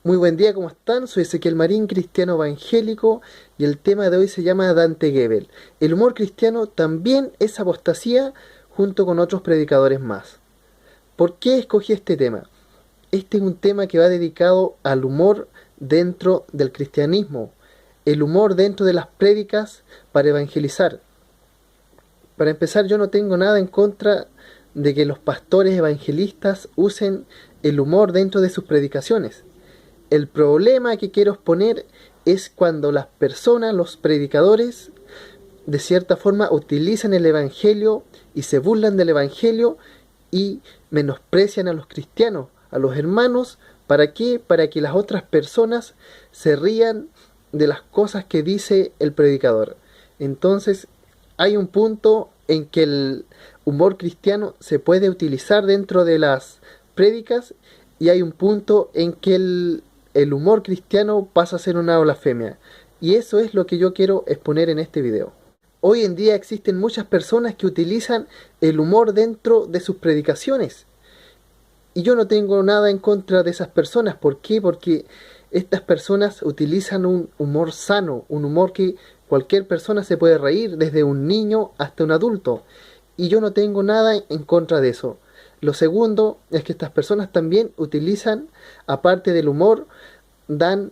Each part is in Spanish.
Muy buen día, ¿cómo están? Soy Ezequiel Marín, cristiano evangélico, y el tema de hoy se llama Dante Gebel. El humor cristiano también es apostasía junto con otros predicadores más. ¿Por qué escogí este tema? Este es un tema que va dedicado al humor dentro del cristianismo, el humor dentro de las prédicas para evangelizar. Para empezar, yo no tengo nada en contra de que los pastores evangelistas usen el humor dentro de sus predicaciones. El problema que quiero exponer es cuando las personas, los predicadores, de cierta forma utilizan el Evangelio y se burlan del Evangelio y menosprecian a los cristianos, a los hermanos. ¿Para qué? Para que las otras personas se rían de las cosas que dice el predicador. Entonces, hay un punto en que el humor cristiano se puede utilizar dentro de las prédicas y hay un punto en que el humor cristiano pasa a ser una blasfemia. Y eso es lo que yo quiero exponer en este video. Hoy en día existen muchas personas que utilizan el humor dentro de sus predicaciones. Y yo no tengo nada en contra de esas personas. ¿Por qué? Porque estas personas utilizan un humor sano, un humor que cualquier persona se puede reír, desde un niño hasta un adulto. Y yo no tengo nada en contra de eso. Lo segundo es que estas personas también utilizan, aparte del humor, dan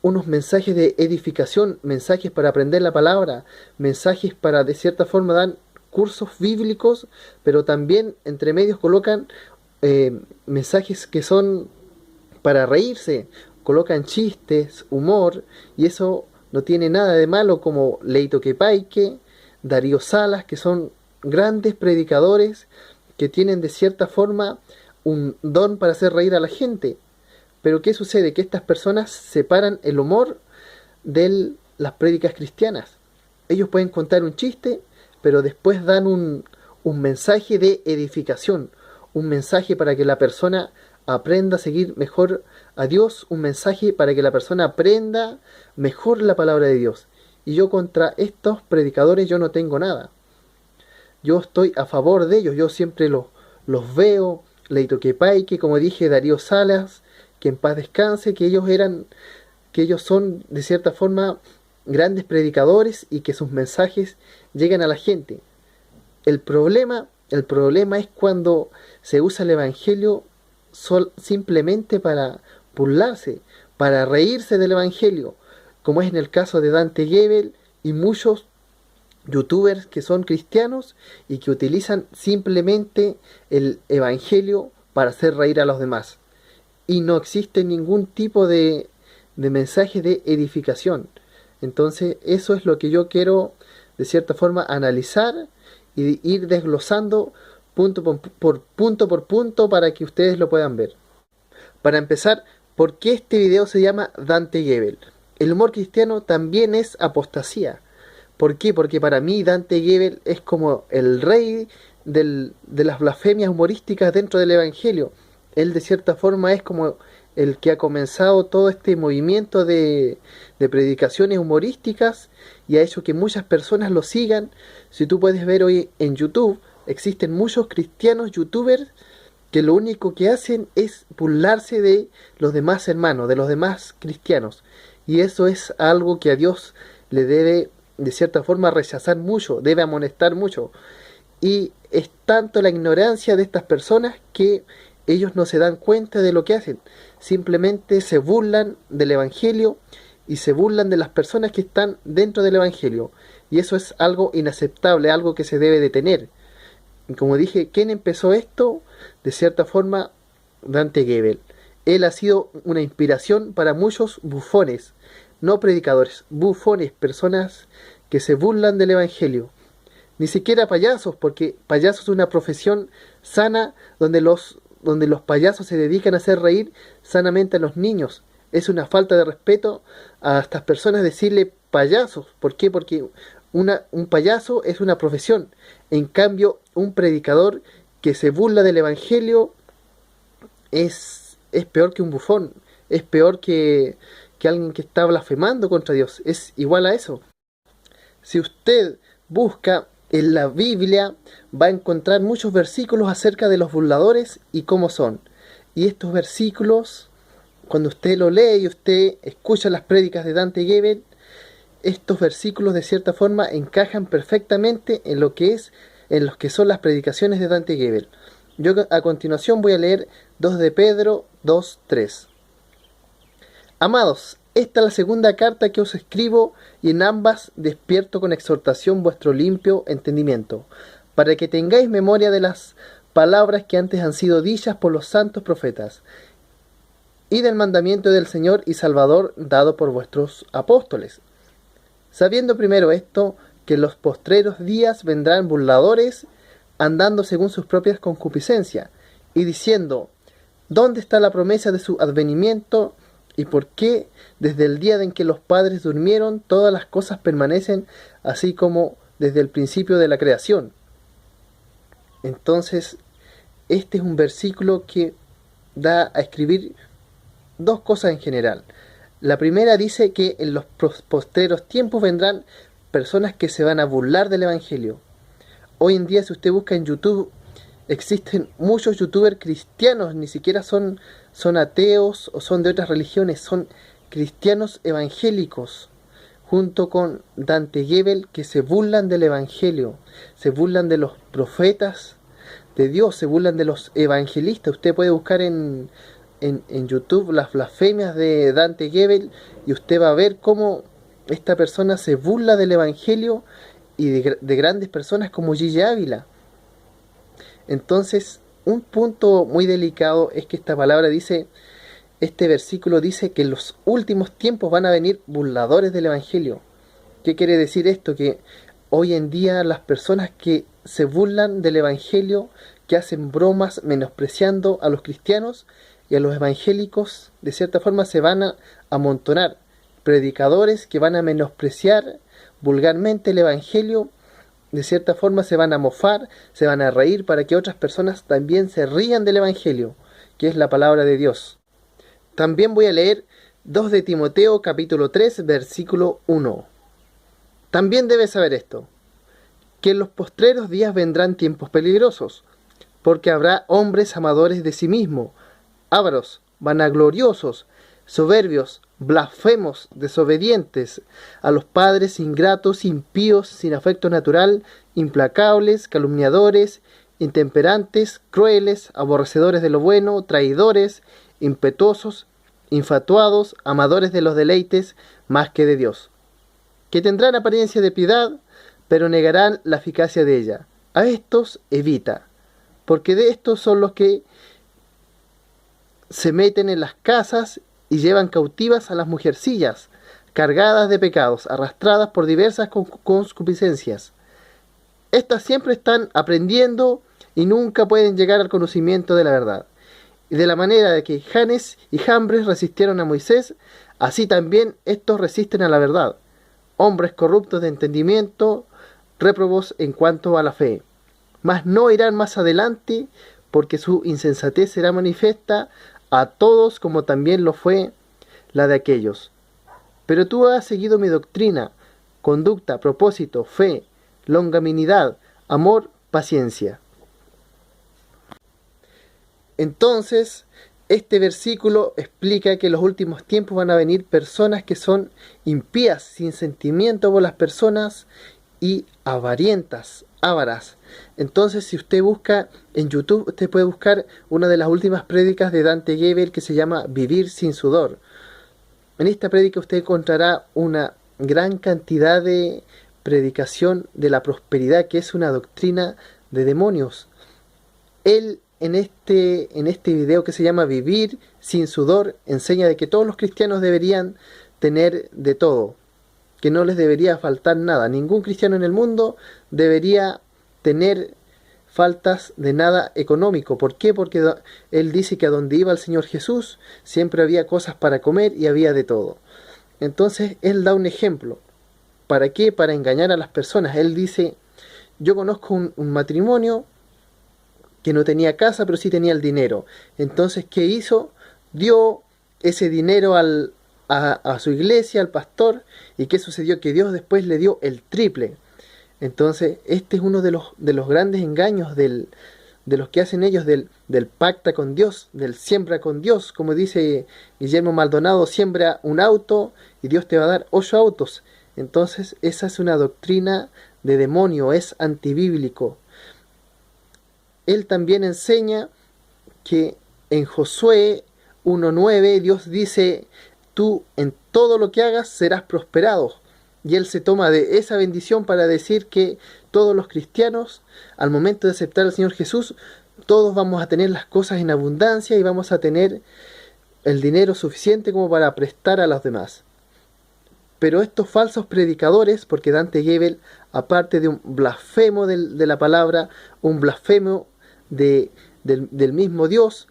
unos mensajes de edificación, mensajes para aprender la palabra, mensajes para de cierta forma dan cursos bíblicos, pero también entre medios colocan mensajes que son para reírse, colocan chistes, humor, y eso no tiene nada de malo, como Leito Quepayque, Darío Salas, que son grandes predicadores que tienen de cierta forma un don para hacer reír a la gente. Pero ¿qué sucede? Que estas personas separan el humor de las prédicas cristianas. Ellos pueden contar un chiste, pero después dan un mensaje de edificación, un mensaje para que la persona aprenda a seguir mejor a Dios, un mensaje para que la persona aprenda mejor la palabra de Dios. Y yo contra estos predicadores yo no tengo nada. Yo estoy a favor de ellos, yo siempre los veo, Leito Quepayque, como dije, Darío Salas, que en paz descanse, que ellos son de cierta forma grandes predicadores y que sus mensajes llegan a la gente. El problema es cuando se usa el evangelio simplemente para burlarse, para reírse del evangelio, como es en el caso de Dante Gebel y muchos youtubers que son cristianos y que utilizan simplemente el evangelio para hacer reír a los demás. Y no existe ningún tipo de mensaje de edificación. Entonces eso es lo que yo quiero de cierta forma analizar y ir desglosando punto por punto para que ustedes lo puedan ver. Para empezar, ¿por qué este video se llama Dante Gebel? El humor cristiano también es apostasía. ¿Por qué? Porque para mí Dante Gebel es como el rey de las blasfemias humorísticas dentro del Evangelio. Él de cierta forma es como el que ha comenzado todo este movimiento de predicaciones humorísticas y ha hecho que muchas personas lo sigan. Si tú puedes ver hoy en YouTube, existen muchos cristianos youtubers que lo único que hacen es burlarse de los demás hermanos, de los demás cristianos. Y eso es algo que a Dios le debe de cierta forma rechazar mucho, debe amonestar mucho. Y es tanto la ignorancia de estas personas que ellos no se dan cuenta de lo que hacen. Simplemente se burlan del Evangelio y se burlan de las personas que están dentro del Evangelio. Y eso es algo inaceptable, algo que se debe detener. Y como dije, ¿quién empezó esto? De cierta forma, Dante Gebel. Él ha sido una inspiración para muchos bufones, no predicadores, bufones, personas que se burlan del Evangelio. Ni siquiera payasos, porque payasos es una profesión sana donde los payasos se dedican a hacer reír sanamente a los niños. Es una falta de respeto a estas personas decirle payasos. ¿Por qué? Porque un payaso es una profesión. En cambio, un predicador que se burla del Evangelio es peor que un bufón. Es peor que alguien que está blasfemando contra Dios. Es igual a eso. Si usted busca en la Biblia, va a encontrar muchos versículos acerca de los burladores y cómo son. Y estos versículos cuando usted lo lee y usted escucha las prédicas de Dante Gebel, estos versículos de cierta forma encajan perfectamente en lo que son las predicaciones de Dante Gebel. Yo a continuación voy a leer 2 de Pedro 2:3. Amados, esta es la segunda carta que os escribo, y en ambas despierto con exhortación vuestro limpio entendimiento, para que tengáis memoria de las palabras que antes han sido dichas por los santos profetas, y del mandamiento del Señor y Salvador dado por vuestros apóstoles. Sabiendo primero esto, que en los postreros días vendrán burladores, andando según sus propias concupiscencias, y diciendo, ¿dónde está la promesa de su advenimiento? ¿Y por qué desde el día en que los padres durmieron todas las cosas permanecen así como desde el principio de la creación? Entonces, este es un versículo que da a escribir dos cosas en general. La primera dice que en los postreros tiempos vendrán personas que se van a burlar del Evangelio. Hoy en día, si usted busca en YouTube, existen muchos youtubers cristianos, ni siquiera son ateos o son de otras religiones, son cristianos evangélicos, junto con Dante Gebel, que se burlan del Evangelio, se burlan de los profetas de Dios, se burlan de los evangelistas. Usted puede buscar en YouTube las blasfemias de Dante Gebel y usted va a ver cómo esta persona se burla del Evangelio y de grandes personas como Gigi Ávila. Entonces, un punto muy delicado es que esta palabra dice, este versículo dice que en los últimos tiempos van a venir burladores del Evangelio. ¿Qué quiere decir esto? Que hoy en día las personas que se burlan del Evangelio, que hacen bromas menospreciando a los cristianos y a los evangélicos, de cierta forma se van a amontonar. Predicadores que van a menospreciar vulgarmente el Evangelio, de cierta forma se van a mofar, se van a reír para que otras personas también se rían del Evangelio, que es la palabra de Dios. También voy a leer 2 de Timoteo capítulo 3 versículo 1. También debes saber esto, que en los postreros días vendrán tiempos peligrosos, porque habrá hombres amadores de sí mismos, ávaros, vanagloriosos, soberbios, blasfemos, desobedientes, a los padres, ingratos, impíos, sin afecto natural, implacables, calumniadores, intemperantes, crueles, aborrecedores de lo bueno, traidores, impetuosos, infatuados, amadores de los deleites más que de Dios, que tendrán apariencia de piedad, pero negarán la eficacia de ella. A estos evita, porque de estos son los que se meten en las casas y llevan cautivas a las mujercillas, cargadas de pecados, arrastradas por diversas concupiscencias. Estas siempre están aprendiendo y nunca pueden llegar al conocimiento de la verdad. Y de la manera de que Janes y Jambres resistieron a Moisés, así también estos resisten a la verdad. Hombres corruptos de entendimiento, réprobos en cuanto a la fe. Mas no irán más adelante, porque su insensatez será manifiesta a todos, como también lo fue la de aquellos. Pero tú has seguido mi doctrina, conducta, propósito, fe, longanimidad, amor, paciencia. Entonces, este versículo explica que en los últimos tiempos van a venir personas que son impías, sin sentimiento por las personas y avarientas, ávaras. Entonces, si usted busca en YouTube, usted puede buscar una de las últimas prédicas de Dante Gebel que se llama Vivir sin sudor. En esta prédica usted encontrará una gran cantidad de predicación de la prosperidad, que es una doctrina de demonios. Él en este video que se llama Vivir sin sudor enseña de que todos los cristianos deberían tener de todo, que no les debería faltar nada. Ningún cristiano en el mundo debería tener faltas de nada económico. ¿Por qué? Porque él dice que a donde iba el Señor Jesús siempre había cosas para comer y había de todo. Entonces él da un ejemplo. ¿Para qué? Para engañar a las personas. Él dice, yo conozco un matrimonio que no tenía casa, pero sí tenía el dinero. Entonces, ¿qué hizo? Dio ese dinero a su iglesia, al pastor. ¿Y qué sucedió? Que Dios después le dio el triple. Entonces, este es uno de los grandes engaños del de los que hacen ellos del pacta con Dios, del siembra con Dios, como dice Guillermo Maldonado, siembra un auto y Dios te va a dar 8 autos. Entonces esa es una doctrina de demonio, es antibíblico. Él también enseña que en Josué 1:9 Dios dice, tú en todo lo que hagas serás prosperado. Y él se toma de esa bendición para decir que todos los cristianos, al momento de aceptar al Señor Jesús, todos vamos a tener las cosas en abundancia y vamos a tener el dinero suficiente como para prestar a los demás. Pero estos falsos predicadores, porque Dante Gebel, aparte de un blasfemo de la palabra, un blasfemo del mismo Dios,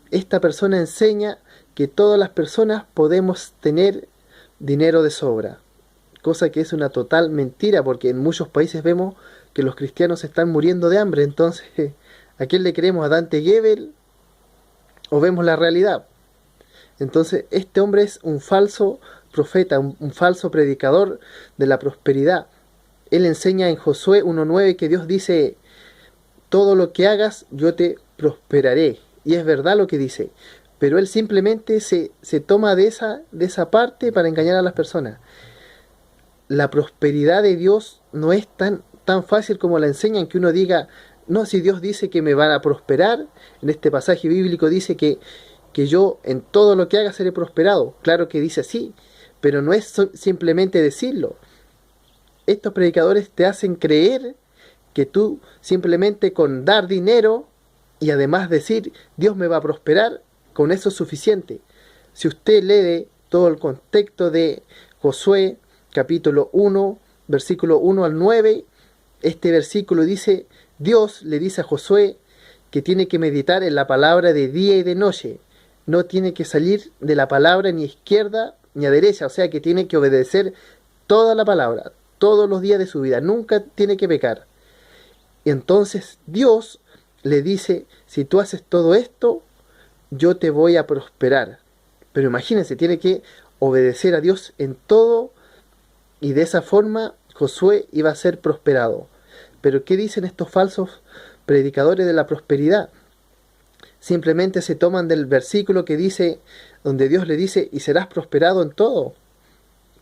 esta persona enseña que todas las personas podemos tener dinero de sobra. Cosa que es una total mentira, porque en muchos países vemos que los cristianos están muriendo de hambre. Entonces, ¿a quién le creemos? ¿A Dante Gebel? ¿O vemos la realidad? Entonces, este hombre es un falso profeta, un falso predicador de la prosperidad. Él enseña en Josué 1:9 que Dios dice, todo lo que hagas yo te prosperaré. Y es verdad lo que dice. Pero él simplemente se toma de esa parte para engañar a las personas. La prosperidad de Dios no es tan fácil como la enseñan, que uno diga, no, si Dios dice que me van a prosperar, en este pasaje bíblico dice que yo en todo lo que haga seré prosperado. Claro que dice así, pero no es simplemente decirlo. Estos predicadores te hacen creer que tú simplemente con dar dinero y además decir, Dios me va a prosperar, con eso es suficiente. Si usted lee todo el contexto de Josué, capítulo 1, versículo 1 al 9, este versículo dice, Dios le dice a Josué que tiene que meditar en la palabra de día y de noche. No tiene que salir de la palabra ni a izquierda ni a derecha, o sea que tiene que obedecer toda la palabra, todos los días de su vida, nunca tiene que pecar. Y entonces Dios le dice, si tú haces todo esto, yo te voy a prosperar. Pero imagínense, tiene que obedecer a Dios en todo, y de esa forma Josué iba a ser prosperado. Pero ¿qué dicen estos falsos predicadores de la prosperidad? Simplemente se toman del versículo que dice, donde Dios le dice, y serás prosperado en todo.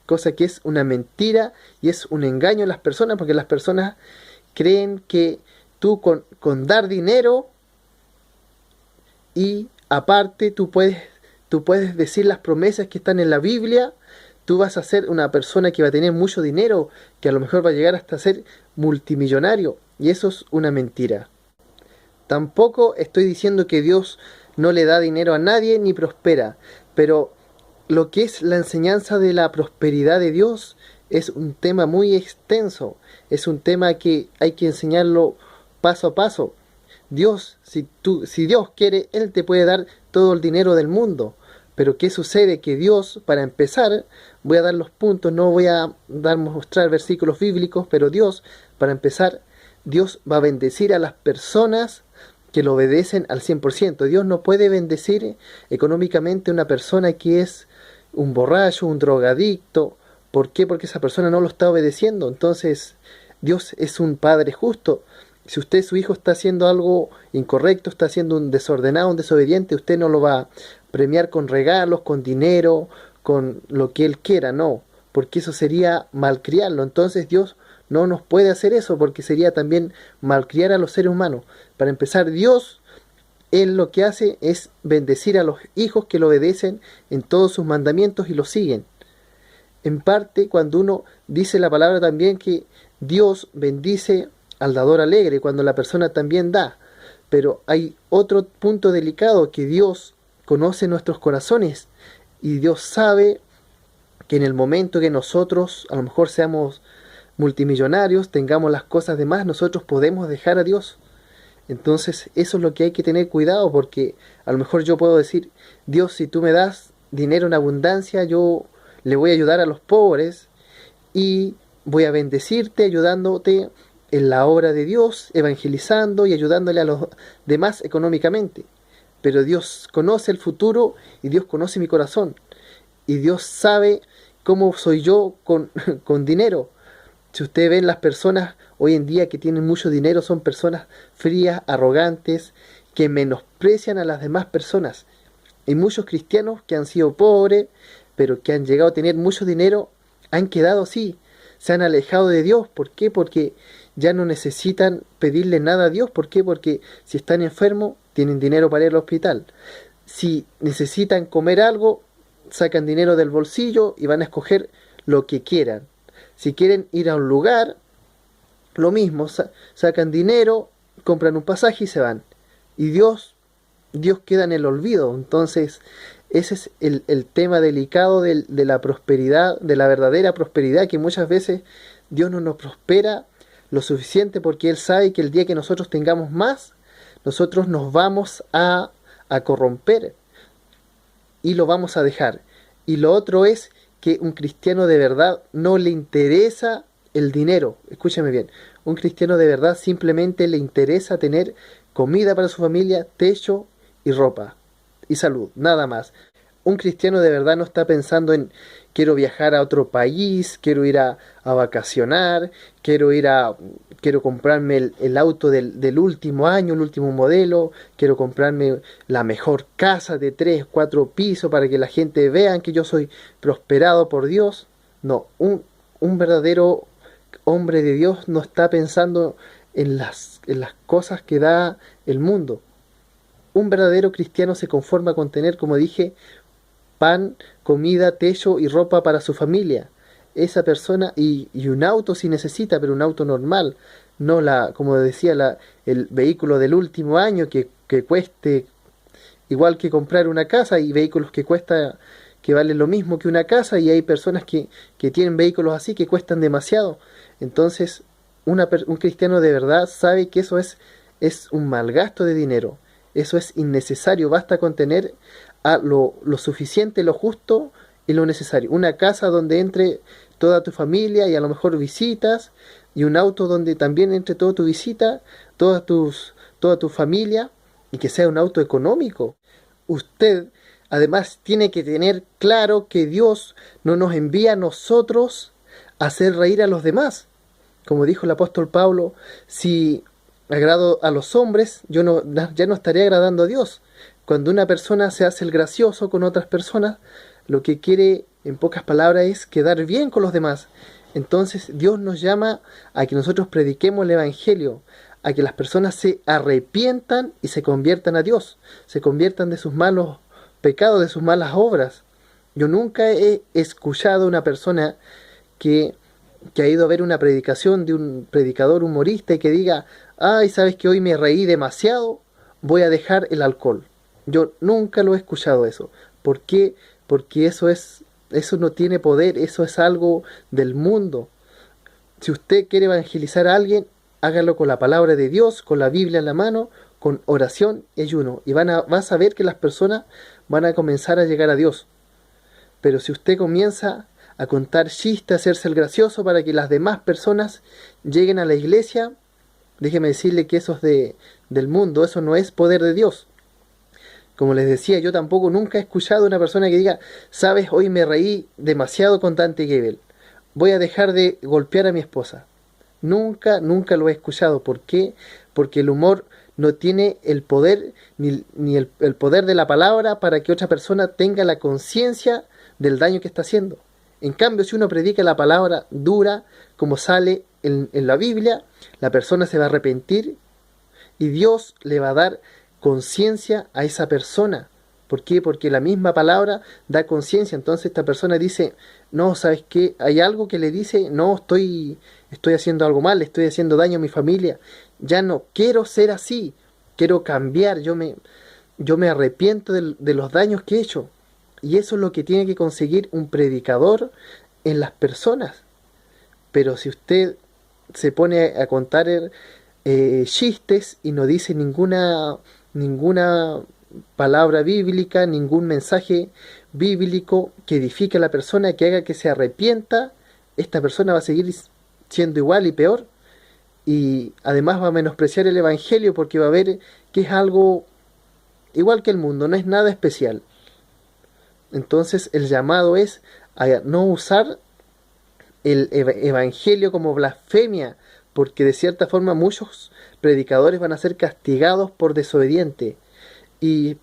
Cosa que es una mentira y es un engaño a las personas, porque las personas creen que tú con dar dinero y aparte tú puedes decir las promesas que están en la Biblia, tú vas a ser una persona que va a tener mucho dinero, que a lo mejor va a llegar hasta ser multimillonario, y eso es una mentira. Tampoco estoy diciendo que Dios no le da dinero a nadie ni prospera, pero lo que es la enseñanza de la prosperidad de Dios es un tema muy extenso, es un tema que hay que enseñarlo paso a paso. Dios, si Dios quiere, Él te puede dar todo el dinero del mundo. Pero ¿qué sucede? Que Dios, para empezar, voy a dar los puntos, no voy a mostrar versículos bíblicos, pero Dios, para empezar, Dios va a bendecir a las personas que lo obedecen al 100%. Dios no puede bendecir económicamente a una persona que es un borracho, un drogadicto. ¿Por qué? Porque esa persona no lo está obedeciendo. Entonces, Dios es un Padre justo. Si usted, su hijo, está haciendo algo incorrecto, está haciendo un desordenado, un desobediente, usted no lo va a premiar con regalos, con dinero, con lo que él quiera, no, porque eso sería malcriarlo. Entonces Dios no nos puede hacer eso, porque sería también malcriar a los seres humanos. Para empezar, Dios, Él lo que hace es bendecir a los hijos que lo obedecen en todos sus mandamientos y lo siguen. En parte, cuando uno dice la palabra también que Dios bendice al dador alegre, cuando la persona también da. Pero hay otro punto delicado, que Dios conoce nuestros corazones y Dios sabe que en el momento que nosotros a lo mejor seamos multimillonarios, tengamos las cosas de más, nosotros podemos dejar a Dios. Entonces eso es lo que hay que tener cuidado, porque a lo mejor yo puedo decir, Dios, si tú me das dinero en abundancia, yo le voy a ayudar a los pobres y voy a bendecirte ayudándote en la obra de Dios, evangelizando y ayudándole a los demás económicamente. Pero Dios conoce el futuro y Dios conoce mi corazón. Y Dios sabe cómo soy yo con dinero. Si usted ve las personas hoy en día que tienen mucho dinero, son personas frías, arrogantes, que menosprecian a las demás personas. Y muchos cristianos que han sido pobres, pero que han llegado a tener mucho dinero, han quedado así, se han alejado de Dios. ¿Por qué? Porque ya no necesitan pedirle nada a Dios. ¿Por qué? Porque si están enfermos, tienen dinero para ir al hospital. Si necesitan comer algo, sacan dinero del bolsillo y van a escoger lo que quieran. Si quieren ir a un lugar, lo mismo, sacan dinero, compran un pasaje y se van. Y Dios queda en el olvido. Entonces, ese es el tema delicado de la prosperidad, de la verdadera prosperidad, que muchas veces Dios no nos prospera lo suficiente porque Él sabe que el día que nosotros tengamos más, nosotros nos vamos a corromper y lo vamos a dejar. Y lo otro es que un cristiano de verdad no le interesa el dinero. Escúcheme bien, un cristiano de verdad simplemente le interesa tener comida para su familia, techo y ropa y salud, nada más. Un cristiano de verdad no está pensando en quiero viajar a otro país, quiero ir a vacacionar, quiero comprarme el auto del último año, el último modelo, quiero comprarme la mejor casa de 3, 4 pisos para que la gente vea que yo soy prosperado por Dios. No, un verdadero hombre de Dios no está pensando en las cosas que da el mundo. Un verdadero cristiano se conforma con tener, como dije, pan, comida, techo y ropa para su familia. Esa persona, y un auto si necesita, pero un auto normal, no como decía, el vehículo del último año que cueste igual que comprar una casa. Hay vehículos que valen lo mismo que una casa, y hay personas que tienen vehículos así que cuestan demasiado. Entonces, un cristiano de verdad sabe que eso es un mal gasto de dinero. Eso es innecesario. Basta con tener lo suficiente, lo justo y lo necesario. Una casa donde entre toda tu familia y a lo mejor visitas, y un auto donde también entre toda tu visita, toda tu familia, y que sea un auto económico. Usted además tiene que tener claro que Dios no nos envía a nosotros a hacer reír a los demás. Como dijo el apóstol Pablo, si agrado a los hombres, ya no estaré agradando a Dios. Cuando una persona se hace el gracioso con otras personas, lo que quiere, en pocas palabras, es quedar bien con los demás. Entonces Dios nos llama a que nosotros prediquemos el Evangelio, a que las personas se arrepientan y se conviertan a Dios, se conviertan de sus malos pecados, de sus malas obras. Yo nunca he escuchado a una persona que ha ido a ver una predicación de un predicador humorista y que diga, ay, sabes que hoy me reí demasiado, voy a dejar el alcohol. Yo nunca lo he escuchado eso. ¿Por qué? Porque eso no tiene poder, eso es algo del mundo. Si usted quiere evangelizar a alguien, hágalo con la palabra de Dios, con la Biblia en la mano, con oración y ayuno. Y vas a ver que las personas van a comenzar a llegar a Dios. Pero si usted comienza a contar chistes, a hacerse el gracioso para que las demás personas lleguen a la iglesia, déjeme decirle que eso es del mundo, eso no es poder de Dios. Como les decía, yo tampoco nunca he escuchado a una persona que diga, sabes, hoy me reí demasiado con Dante Gebel, voy a dejar de golpear a mi esposa. Nunca lo he escuchado. ¿Por qué? Porque el humor no tiene el poder, ni el poder de la palabra para que otra persona tenga la conciencia del daño que está haciendo. En cambio, si uno predica la palabra dura, como sale en la Biblia, la persona se va a arrepentir y Dios le va a dar conciencia a esa persona. ¿Por qué? Porque la misma palabra da conciencia. Entonces esta persona dice, no, ¿sabes qué? Hay algo que le dice, no, estoy haciendo algo mal, estoy haciendo daño a mi familia. Ya no quiero ser así, quiero cambiar, yo me arrepiento de los daños que he hecho. Y eso es lo que tiene que conseguir un predicador en las personas. Pero si usted se pone a contar chistes y no dice ninguna palabra bíblica, ningún mensaje bíblico que edifique a la persona, que haga que se arrepienta, esta persona va a seguir siendo igual y peor. Y además va a menospreciar el Evangelio porque va a ver que es algo igual que el mundo, no es nada especial. Entonces el llamado es a no usar el evangelio como blasfemia, porque de cierta forma muchos predicadores van a ser castigados por desobediente. Y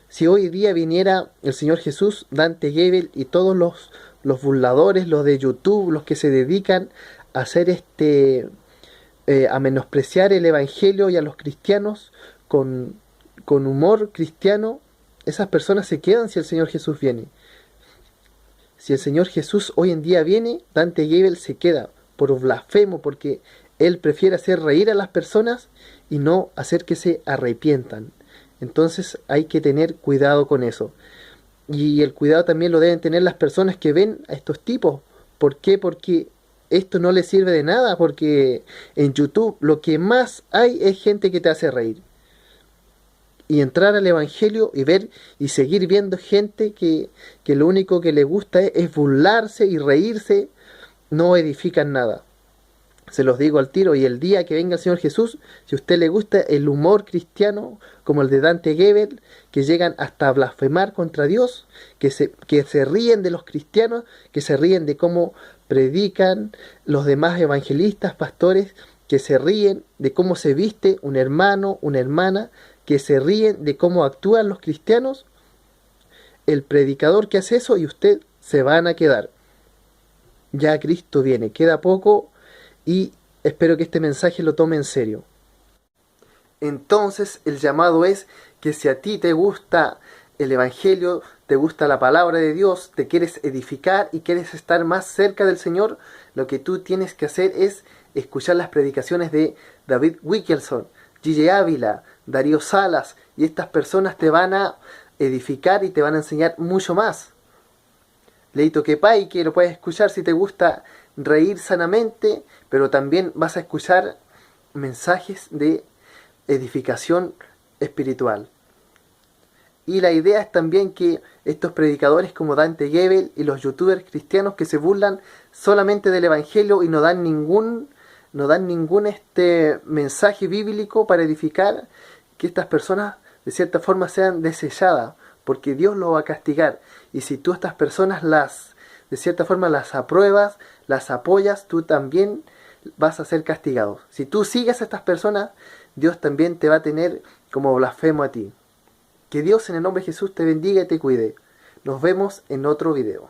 si hoy día viniera el Señor Jesús, Dante Gebel y todos los burladores, los de YouTube, los que se dedican a hacer a menospreciar el Evangelio y a los cristianos con humor cristiano, esas personas se quedan si el Señor Jesús viene. Si el Señor Jesús hoy en día viene, Dante Gebel se queda por blasfemo, porque él prefiere hacer reír a las personas y no hacer que se arrepientan. Entonces hay que tener cuidado con eso. Y el cuidado también lo deben tener las personas que ven a estos tipos. ¿Por qué? Porque esto no les sirve de nada, porque en YouTube lo que más hay es gente que te hace reír. Y entrar al Evangelio y ver y seguir viendo gente que lo único que le gusta es burlarse y reírse, no edifican nada. Se los digo al tiro, y el día que venga el Señor Jesús, si a usted le gusta el humor cristiano, como el de Dante Gebel, que llegan hasta blasfemar contra Dios, que se ríen de los cristianos, que se ríen de cómo predican los demás evangelistas, pastores, que se ríen de cómo se viste un hermano, una hermana, que se ríen de cómo actúan los cristianos, el predicador que hace eso y usted se van a quedar. Ya Cristo viene, queda poco, y espero que este mensaje lo tome en serio. Entonces el llamado es que si a ti te gusta el Evangelio, te gusta la palabra de Dios, te quieres edificar y quieres estar más cerca del Señor, lo que tú tienes que hacer es escuchar las predicaciones de David Wilkerson, Gigi Ávila, Darío Salas, y estas personas te van a edificar y te van a enseñar mucho más. Leito Kepay, que lo puedes escuchar si te gusta reír sanamente, pero también vas a escuchar mensajes de edificación espiritual. Y la idea es también que estos predicadores como Dante Gebel y los youtubers cristianos que se burlan solamente del Evangelio y no dan ningún mensaje bíblico para edificar, que estas personas de cierta forma sean desechadas, porque Dios lo va a castigar. Y si tú a estas personas de cierta forma las apruebas, las apoyas, tú también vas a ser castigado. Si tú sigues a estas personas, Dios también te va a tener como blasfemo a ti. Que Dios en el nombre de Jesús te bendiga y te cuide. Nos vemos en otro video.